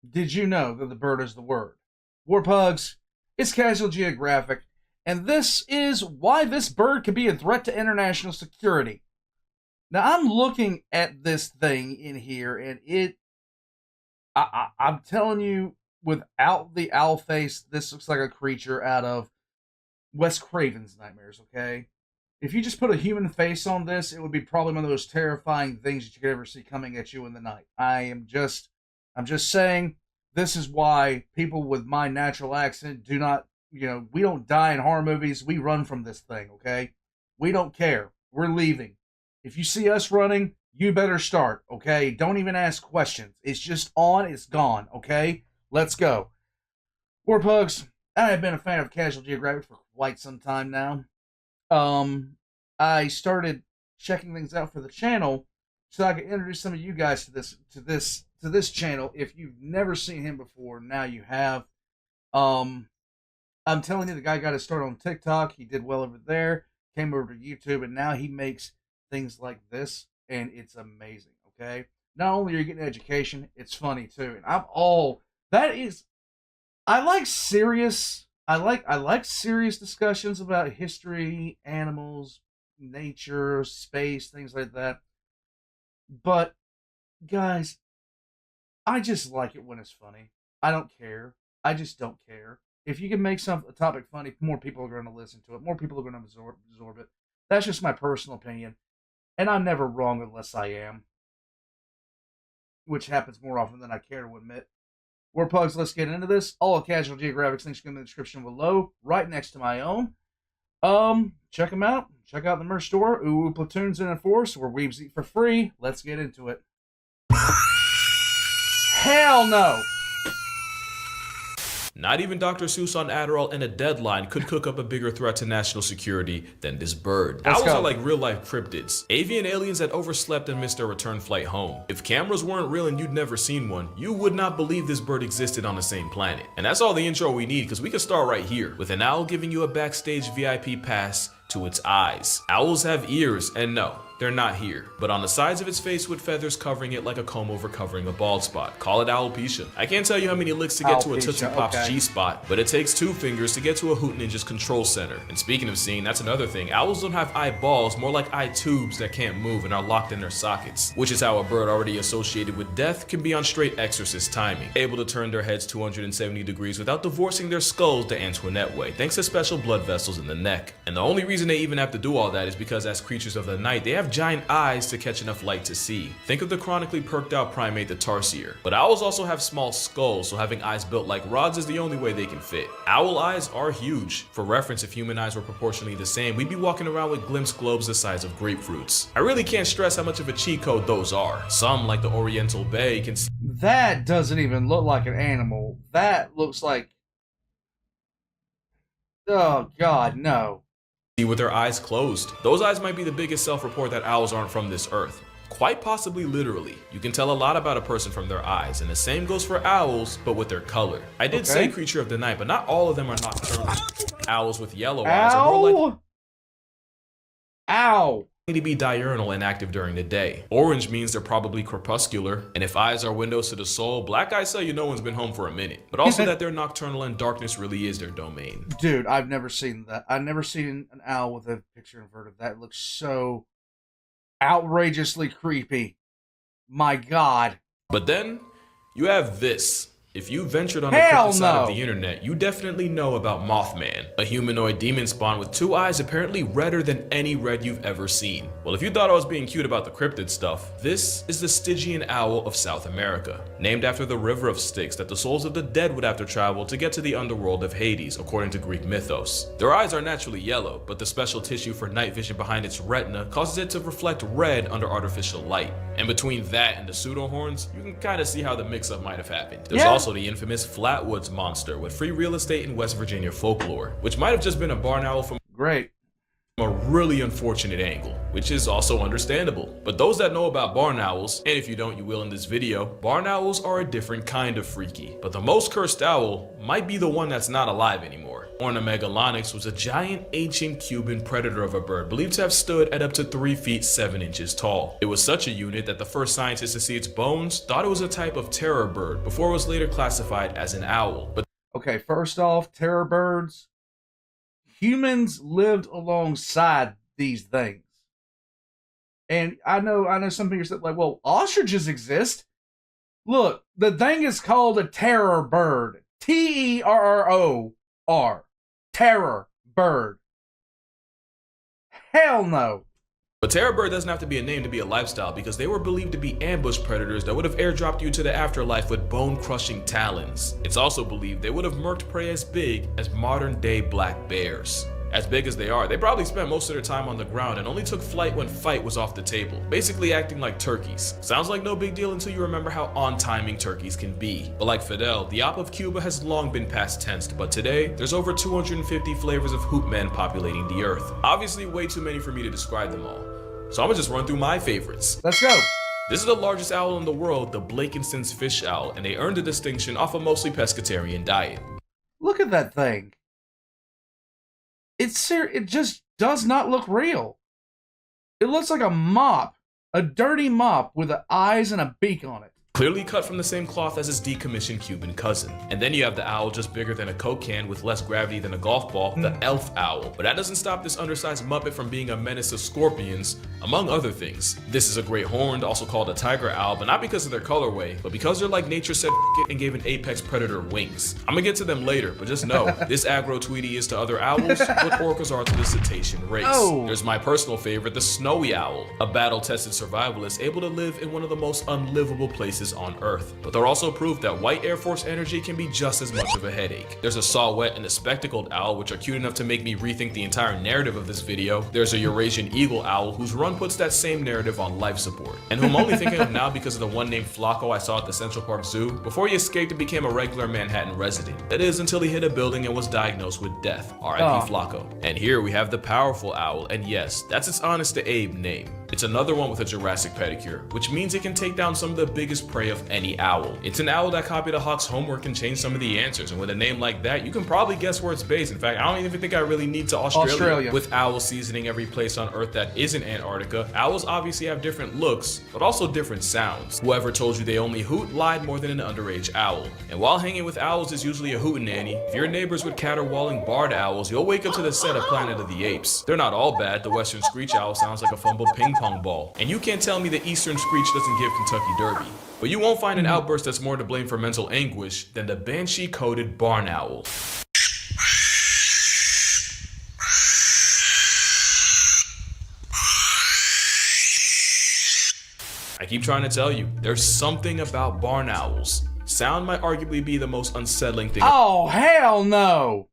Did you know that the bird is the word? Warpugs, it's Casual Geographic, and this is why this bird could be a threat to international security. Now, I'm looking at this thing in here, and I'm telling you, without the owl face, this looks like a creature out of Wes Craven's Nightmares, okay? If you just put a human face on this, it would be probably one of those terrifying things that you could ever see coming at you in the night. I'm just saying, this is why people with my natural accent do not, we don't die in horror movies. We run from this thing, okay? We don't care. We're leaving. If you see us running, you better start, okay? Don't even ask questions. It's just on, it's gone, okay? Let's go. Warpugs, I have been a fan of Casual Geographic for quite some time now. I started checking things out for the channel so I could introduce some of you guys to this channel. If you've never seen him before, now you have. I'm telling you, the guy got his start on TikTok. He did well over there. Came over to YouTube, and now he makes things like this, and it's amazing. Okay, not only are you getting education, it's funny too. And I like serious. I like serious discussions about history, animals, nature, space, things like that. But guys, I just like it when it's funny. I don't care. I just don't care. If you can make a topic funny, more people are going to listen to it. More people are going to absorb it. That's just my personal opinion. And I'm never wrong unless I am. Which happens more often than I care to admit. Warpugs, let's get into this. All Casual Geographic links in the description below, right next to my own. Check them out. Check out the merch store. Ooh, Platoons in Enforce, where weebs eat for free. Let's get into it. Hell no! Not even Dr. Seuss on Adderall and a deadline could cook up a bigger threat to national security than this bird. Owls are like real-life cryptids, avian aliens that overslept and missed their return flight home. If cameras weren't real and you'd never seen one, you would not believe this bird existed on the same planet. And that's all the intro we need, because we can start right here, with an owl giving you a backstage VIP pass to its eyes. Owls have ears, and no, they're not here, but on the sides of its face with feathers covering it like a comb over covering a bald spot. Call it alopecia. I can't tell you how many licks to get to a Tootsie Pop's G-spot, but it takes 2 fingers to get to a Hoot Ninja's control center. And speaking of seeing, that's another thing. Owls don't have eyeballs, more like eye tubes that can't move and are locked in their sockets, which is how a bird already associated with death can be on straight exorcist timing, able to turn their heads 270 degrees without divorcing their skulls the Antoinette way, thanks to special blood vessels in the neck. And the only reason they even have to do all that is because as creatures of the night, they have giant eyes to catch enough light to see. Think of the chronically perked out primate, the tarsier. But owls also have small skulls, so having eyes built like rods is the only way they can fit. Owl eyes are huge. For reference, if human eyes were proportionally the same, we'd be walking around with glimpse globes the size of grapefruits. I really can't stress how much of a cheat code those are. Some, like the Oriental Bay, can see. That doesn't even look like an animal. That looks like... Oh God, no. With their eyes closed. Those eyes might be the biggest self-report that owls aren't from this earth. Quite possibly literally. You can tell a lot about a person from their eyes, and the same goes for owls, but with their color. I did say creature of the night, but not all of them are nocturnal. Owls with yellow eyes are more likely to be diurnal and active during the day. Orange means they're probably crepuscular, and if eyes are windows to the soul, black eyes tell you no one's been home for a minute, but also that they're nocturnal and darkness really is their domain. Dude, I've never seen that. I've never seen an owl with a picture inverted. That looks so outrageously creepy. My God. But then you have this. If you ventured on the cryptid side of the internet, you definitely know about Mothman, a humanoid demon spawn with 2 eyes apparently redder than any red you've ever seen. Well, if you thought I was being cute about the cryptid stuff, this is the Stygian owl of South America, named after the river of Styx that the souls of the dead would have to travel to get to the underworld of Hades, according to Greek mythos. Their eyes are naturally yellow, but the special tissue for night vision behind its retina causes it to reflect red under artificial light. And between that and the pseudo horns, you can kind of see how the mix-up might have happened. There's also the infamous Flatwoods monster with free real estate in West Virginia folklore, which might have just been a barn owl from a really unfortunate angle, which is also understandable. But those that know about barn owls, and if you don't, you will in this video, barn owls are a different kind of freaky. But the most cursed owl might be the one that's not alive anymore. Ornamengalonyx was a giant ancient Cuban predator of a bird believed to have stood at up to 3 feet 7 inches tall. It was such a unit that the first scientists to see its bones thought it was a type of terror bird before it was later classified as an owl. But okay, first off, terror birds. Humans lived alongside these things. And I know some people said, like, well, ostriches exist. Look, the thing is called a terror bird. Terror. Terror bird. Hell no. But terror bird doesn't have to be a name to be a lifestyle, because they were believed to be ambush predators that would have airdropped you to the afterlife with bone-crushing talons. It's also believed they would have murked prey as big as modern-day black bears. As big as they are, they probably spent most of their time on the ground and only took flight when fight was off the table, basically acting like turkeys. Sounds like no big deal until you remember how on-timing turkeys can be. But like Fidel, the op of Cuba has long been past tensed, but today, there's over 250 flavors of hoot men populating the earth. Obviously way too many for me to describe them all. So I'm gonna just run through my favorites. Let's go. This is the largest owl in the world, the Blakiston's fish owl, and they earned the distinction off a mostly pescatarian diet. Look at that thing. It just does not look real. It looks like a mop, a dirty mop with eyes and a beak on it. Clearly cut from the same cloth as his decommissioned Cuban cousin. And then you have the owl just bigger than a Coke can with less gravity than a golf ball, the elf owl. But that doesn't stop this undersized muppet from being a menace to scorpions, among other things. This is a great horned, also called a tiger owl, but not because of their colorway, but because they're like nature said it and gave an apex predator wings. I'm gonna get to them later, but just know, this aggro Tweety is to other owls what orcas are to the cetacean race. Oh. There's my personal favorite, the snowy owl, a battle-tested survivalist able to live in one of the most unlivable places on Earth. But they're also proof that white Air Force energy can be just as much of a headache. There's a saw-whet and a spectacled owl, which are cute enough to make me rethink the entire narrative of this video. There's a Eurasian eagle owl, whose run puts that same narrative on life support, and who I'm only thinking of now because of the one named Flacco I saw at the Central Park Zoo before he escaped and became a regular Manhattan resident. That is, until he hit a building and was diagnosed with death. R.I.P. Flacco. And here we have the powerful owl, and yes, that's its honest to Abe name. It's another one with a Jurassic pedicure, which means it can take down some of the biggest prey of any owl. It's an owl that copied a hawk's homework and changed some of the answers, and with a name like that, you can probably guess where it's based. In fact, I don't even think I really need to Australia. With owls seasoning every place on Earth that isn't Antarctica, owls obviously have different looks, but also different sounds. Whoever told you they only hoot lied more than an underage owl. And while hanging with owls is usually a hootenanny, if you're neighbors with caterwauling barred owls, you'll wake up to the set of Planet of the Apes. They're not all bad. The western screech owl sounds like a fumbled ping pong ball. And you can't tell me the eastern screech doesn't give Kentucky Derby. But you won't find an outburst that's more to blame for mental anguish than the banshee-coated barn owl. I keep trying to tell you, there's something about barn owls. Sound might arguably be the most unsettling thing. Oh, hell no!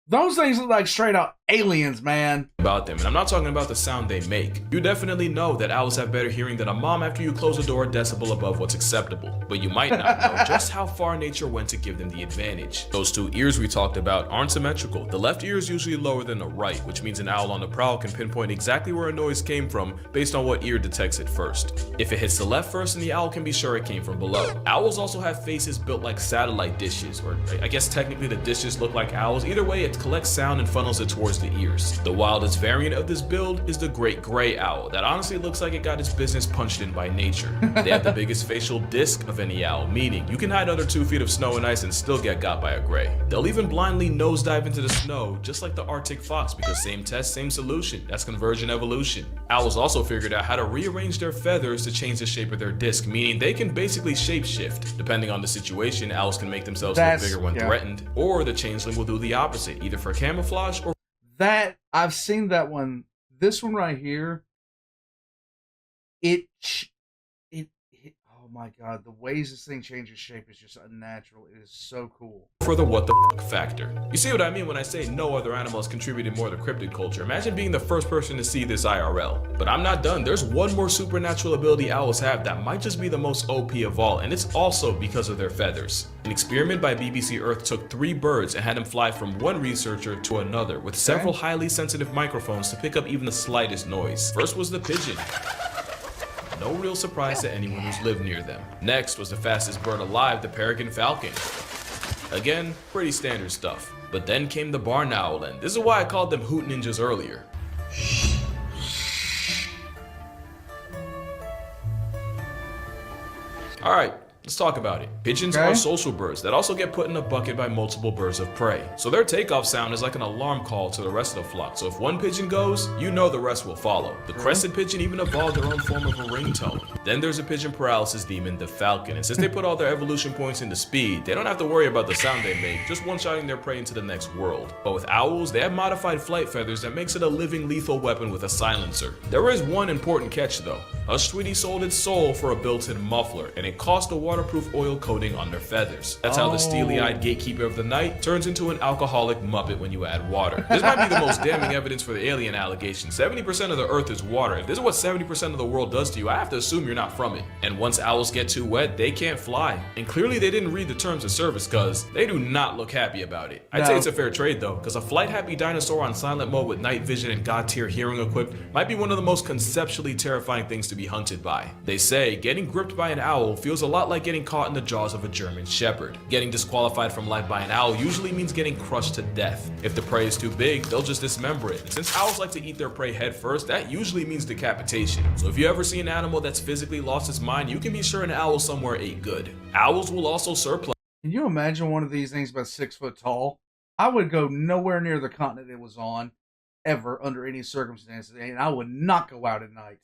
Those things look like straight up aliens, man. About them, and I'm not talking about the sound they make. You definitely know that owls have better hearing than a mom after you close the door a decibel above what's acceptable, but you might not know just how far nature went to give them the advantage. Those two ears we talked about aren't symmetrical. The left ear is usually lower than the right, which means an owl on the prowl can pinpoint exactly where a noise came from based on what ear detects it first. If it hits the left first, then the owl can be sure it came from below. Owls also have faces built like satellite dishes, or I guess technically the dishes look like owls. Either way, it collects sound and funnels it towards the ears. The wildest variant of this build is the great gray owl that honestly looks like it got its business punched in by nature. They have the biggest facial disc of any owl, meaning you can hide under 2 feet of snow and ice and still get got by a gray. They'll even blindly nosedive into the snow just like the Arctic fox, because same test, same solution. That's convergent evolution. Owls also figured out how to rearrange their feathers to change the shape of their disc, meaning they can basically shapeshift. Depending on the situation, owls can make themselves look bigger when threatened, or the changeling will do the opposite, either for camouflage or that. I've seen that one. This one right here. It. Oh my god, the ways this thing changes shape is just unnatural. It is so cool. For the what the f factor. You see what I mean when I say no other animal has contributed more to cryptid culture. Imagine being the first person to see this IRL. But I'm not done. There's one more supernatural ability owls have that might just be the most OP of all, and it's also because of their feathers. An experiment by BBC Earth took 3 birds and had them fly from one researcher to another with several highly sensitive microphones to pick up even the slightest noise. First was the pigeon. No real surprise to anyone who's lived near them. Next was the fastest bird alive, the peregrine falcon. Again, pretty standard stuff. But then came the barn owl, and this is why I called them hoot ninjas earlier. Alright, let's talk about it. Pigeons are social birds that also get put in a bucket by multiple birds of prey. So their takeoff sound is like an alarm call to the rest of the flock. So if one pigeon goes, you know the rest will follow. The crested pigeon even evolved their own form of a ringtone. Then there's a pigeon paralysis demon, the falcon. And since they put all their evolution points into speed, they don't have to worry about the sound they make, just one-shotting their prey into the next world. But with owls, they have modified flight feathers that makes it a living lethal weapon with a silencer. There is one important catch though. Hush Tweety sold its soul for a built-in muffler, and it cost a waterproof oil coating on their feathers. That's how the steely-eyed gatekeeper of the night turns into an alcoholic muppet when you add water. This might be the most damning evidence for the alien allegation. 70% of the earth is water. If this is what 70% of the world does to you, I have to assume you're not from it. And once owls get too wet, they can't fly. And clearly they didn't read the terms of service, cause they do not look happy about it. I'd say it's a fair trade though, cause a flight-happy dinosaur on silent mode with night vision and god-tier hearing equipped might be one of the most conceptually terrifying things to be hunted by. They say getting gripped by an owl feels a lot like getting caught in the jaws of a German shepherd. Getting disqualified from life by an owl usually means getting crushed to death. If the prey is too big, they'll just dismember it. And since owls like to eat their prey head first, that usually means decapitation. So if you ever see an animal that's physically lost its mind, you can be sure an owl somewhere ate good. Owls will also surplus. Can you imagine one of these things about 6 foot tall? I would go nowhere near the continent it was on, ever, under any circumstances, and I would not go out at night.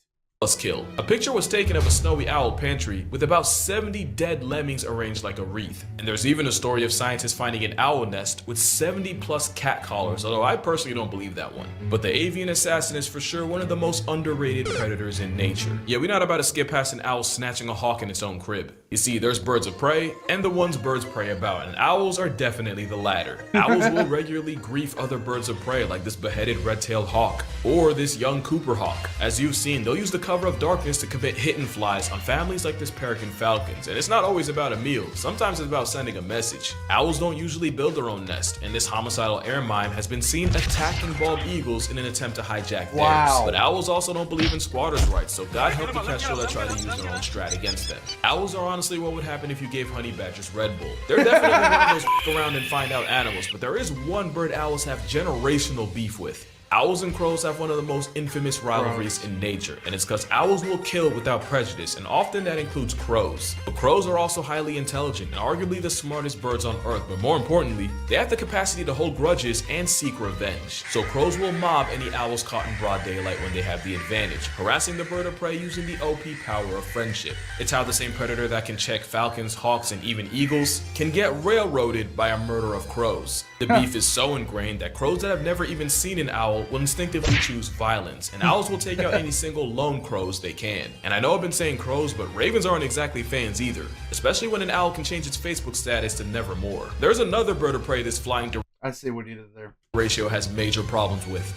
Kill. A picture was taken of a snowy owl pantry with about 70 dead lemmings arranged like a wreath. And there's even a story of scientists finding an owl nest with 70 plus cat collars, although I personally don't believe that one. But the avian assassin is for sure one of the most underrated predators in nature. Yeah, we're not about to skip past an owl snatching a hawk in its own crib. You see, there's birds of prey and the ones birds prey about, and owls are definitely the latter. Owls will regularly grief other birds of prey like this beheaded red-tailed hawk or this young Cooper hawk. As you've seen, they'll use the cover of darkness to commit hit and flies on families like this peregrine falcons, and it's not always about a meal. Sometimes it's about sending a message. Owls don't usually build their own nest, and this homicidal air mime has been seen attacking bald eagles in an attempt to hijack theirs. But owls also don't believe in squatters' rights, so God help the kestrel that try to use their own strat against them. Owls are honestly what would happen if you gave honey badgers Red Bull. They're definitely one of those around and find out animals, but there is one bird owls have generational beef with. Owls and crows have one of the most infamous rivalries in nature, and it's because owls will kill without prejudice, and often that includes crows. But crows are also highly intelligent and arguably the smartest birds on earth, but more importantly, they have the capacity to hold grudges and seek revenge. So crows will mob any owls caught in broad daylight when they have the advantage, harassing the bird of prey using the OP power of friendship. It's how the same predator that can check falcons, hawks, and even eagles can get railroaded by a murder of crows. The beef is so ingrained that crows that have never even seen an owl will instinctively choose violence, and owls will take out any single lone crows they can. And I know I've been saying crows, but ravens aren't exactly fans either, especially when an owl can change its Facebook status to nevermore. There's another bird of prey this flying I see what you did there. ratio has major problems with.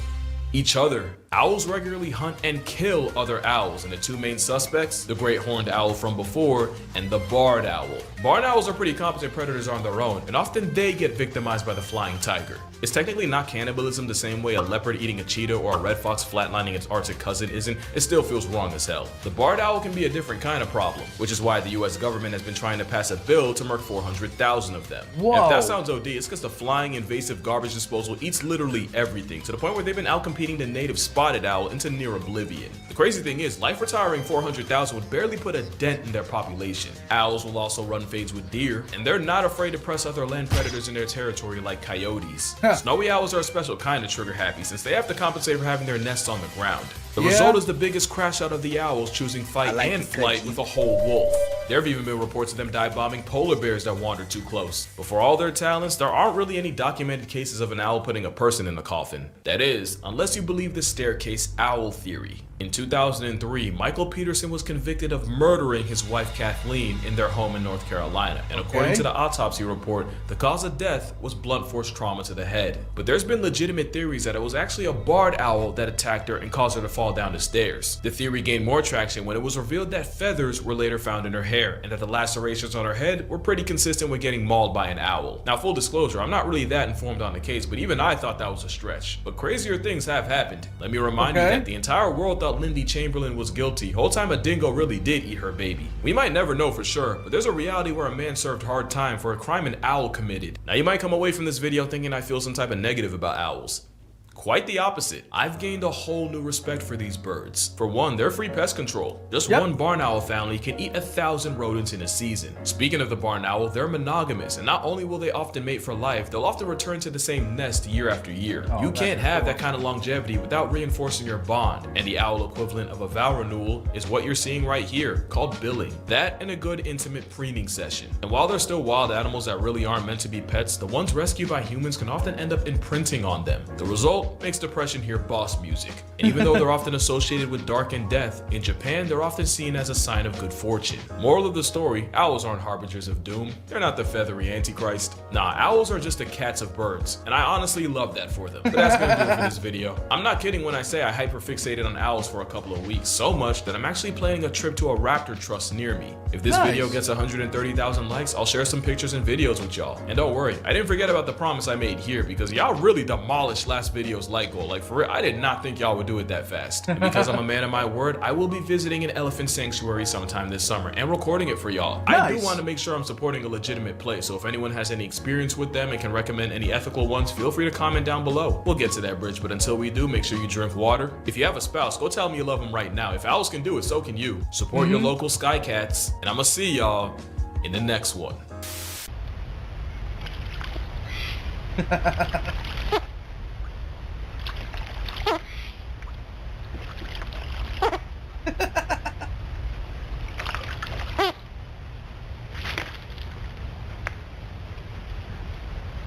Each other. Owls regularly hunt and kill other owls, and the two main suspects, the great horned owl from before and the barred owl. Barred owls are pretty competent predators on their own, and often they get victimized by the flying tiger. It's technically not cannibalism the same way a leopard eating a cheetah or a red fox flatlining its Arctic cousin isn't. It still feels wrong as hell. The barred owl can be a different kind of problem, which is why the US government has been trying to pass a bill to murk 400,000 of them. Whoa. If that sounds OD, it's because the flying invasive garbage disposal eats literally everything, to the point where they've been outcompeting the native spotted owl into near oblivion. The crazy thing is, life retiring 400,000 would barely put a dent in their population. Owls will also run fades with deer, and they're not afraid to press other land predators in their territory like coyotes. Snowy owls are a special kind of trigger happy since they have to compensate for having their nests on the ground. The result is the biggest crash out of the owls choosing fight and flight with a whole wolf. There have even been reports of them dive bombing polar bears that wandered too close. But for all their talents, there aren't really any documented cases of an owl putting a person in the coffin. That is, unless you believe the staircase owl theory. In 2003, Michael Peterson was convicted of murdering his wife Kathleen in their home in North Carolina, and according to the autopsy report, the cause of death was blunt force trauma to the head. But there's been legitimate theories that it was actually a barred owl that attacked her and caused her to fall down the stairs. The theory gained more traction when it was revealed that feathers were later found in her hair, and that the lacerations on her head were pretty consistent with getting mauled by an owl. Now, full disclosure, I'm not really that informed on the case, but even I thought that was a stretch. But crazier things have happened. Let me remind you that the entire world thought thought Lindy Chamberlain was guilty, whole time a dingo really did eat her baby. We might never know for sure, but there's a reality where a man served hard time for a crime an owl committed. Now you might come away from this video thinking I feel some type of negative about owls. Quite the opposite. I've gained a whole new respect for these birds. For one, they're free pest control. Just one barn owl family can eat 1,000 rodents in a season. Speaking of the barn owl, they're monogamous, and not only will they often mate for life, they'll often return to the same nest year after year. You can't have that kind of longevity without reinforcing your bond, and the owl equivalent of a vow renewal is what you're seeing right here, called billing. That and a good intimate preening session. And while they're still wild animals that really aren't meant to be pets, the ones rescued by humans can often end up imprinting on them. The result makes depression hear boss music. And even though they're often associated with dark and death, in Japan they're often seen as a sign of good fortune. Moral of the story, owls aren't harbingers of doom. They're not the feathery antichrist. Nah, owls are just the cats of birds, and I honestly love that for them. But that's gonna do it for this video. I'm not kidding when I say I hyperfixated on owls for a couple of weeks, so much that I'm actually planning a trip to a raptor trust near me. If this video gets 130,000 likes, I'll share some pictures and videos with y'all. And don't worry, I didn't forget about the promise I made here, because y'all really demolished last video's like goal. Like for real, I did not think y'all would do it that fast. And because I'm a man of my word, I will be visiting an elephant sanctuary sometime this summer and recording it for y'all. I do want to make sure I'm supporting a legitimate place, so if anyone has any experience with them and can recommend any ethical ones, feel free to comment down below. We'll get to that bridge, but until we do, make sure you drink water. If you have a spouse, go tell me you love them right now. If owls can do it, so can you. Support your local sky cats, and I'm gonna see y'all in the next one.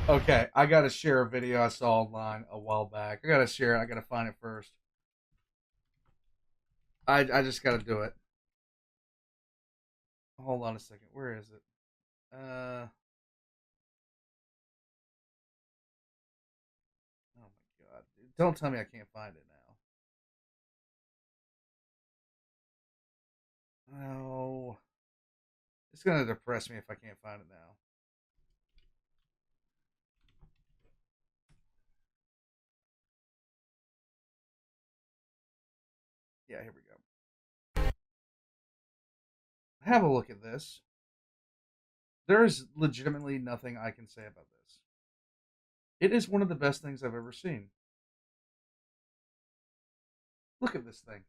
Okay, I gotta share a video I saw online a while back. I gotta share it. I gotta find it first. I just gotta do it. Hold on a second. Where is it? Oh my god. Don't tell me I can't find it now. Oh. It's gonna depress me if I can't find it now. Yeah, here we go. Have a look at this. There's legitimately nothing I can say about this. It is one of the best things I've ever seen. Look at this thing.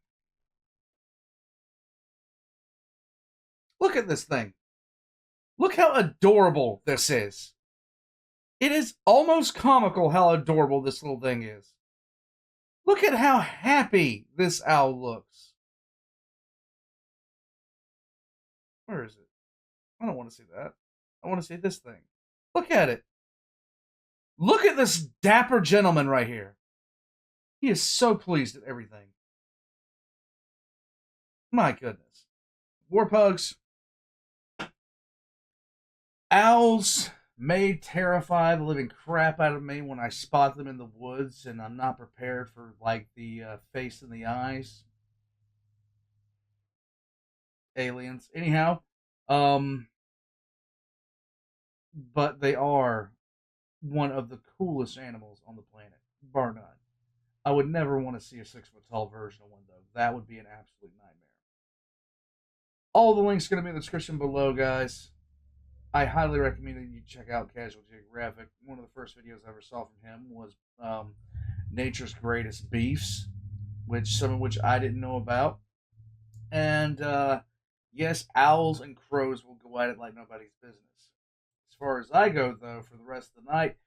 Look at this thing. Look how adorable this is. It is almost comical how adorable this little thing is. Look at how happy this owl looks. Where is it? I don't want to see that. I want to see this thing. Look at it. Look at this dapper gentleman right here. He is so pleased at everything. My goodness. Warpugs. Owls may terrify the living crap out of me when I spot them in the woods and I'm not prepared for, like, the face and the eyes. Aliens. Anyhow, but they are one of the coolest animals on the planet, bar none. I would never want to see a 6-foot-tall version of one, though. That would be an absolute nightmare. All the links are going to be in the description below, guys. I highly recommend that you check out Casual Geographic. One of the first videos I ever saw from him was Nature's Greatest Beefs, some of which I didn't know about. And yes, owls and crows will go at it like nobody's business. As far as I go, though, for the rest of the night,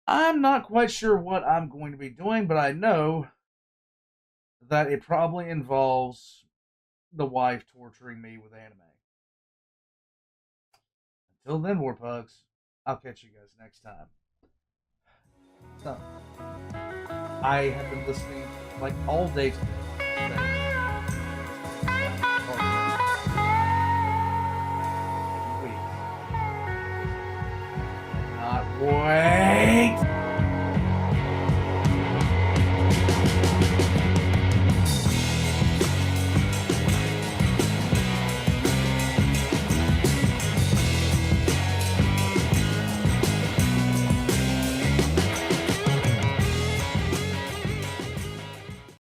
I'm not quite sure what I'm going to be doing, but I know that it probably involves the wife torturing me with anime. Until then, Warpugs, I'll catch you guys next time. So, I have been listening like all day today. Not way.